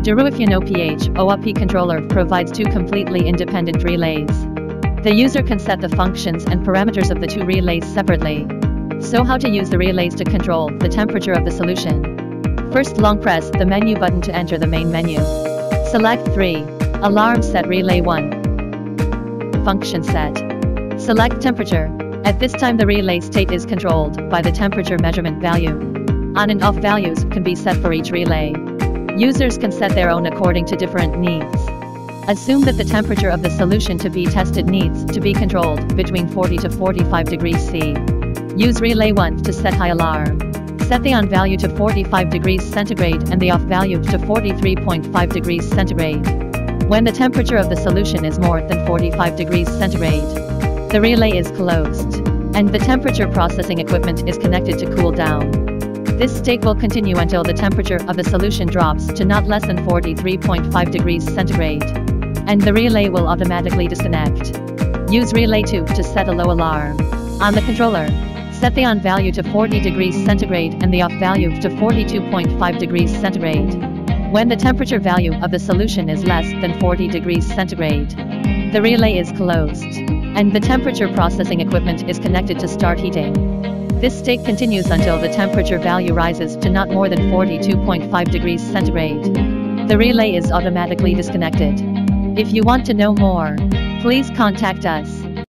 Daruifuno PHOAP controller provides two completely independent relays. The user can set the functions and parameters of the two relays separately. So how to use the relays to control the temperature of the solution? First, long press the menu button to enter the main menu. Select 3. Alarm set relay 1. Function set. Select temperature. At this time the relay state is controlled by the temperature measurement value. On and off values can be set for each relay. Users can set their own according to different needs. Assume that the temperature of the solution to be tested needs to be controlled between 40 to 45 degrees C. Use relay 1 to set high alarm. Set the on value to 45 degrees centigrade and the off value to 43.5 degrees centigrade. When the temperature of the solution is more than 45 degrees centigrade, the relay is closed, and the temperature processing equipment is connected to cool down. This state will continue until the temperature of the solution drops to not less than 43.5 degrees centigrade, and the relay will automatically disconnect. Use relay 2 to set a low alarm. On the controller, set the on value to 40 degrees centigrade and the off value to 42.5 degrees centigrade. When the temperature value of the solution is less than 40 degrees centigrade, the relay is closed, and the temperature processing equipment is connected to start heating. This state continues until the temperature value rises to not more than 42.5 degrees centigrade. The relay is automatically disconnected. If you want to know more, please contact us.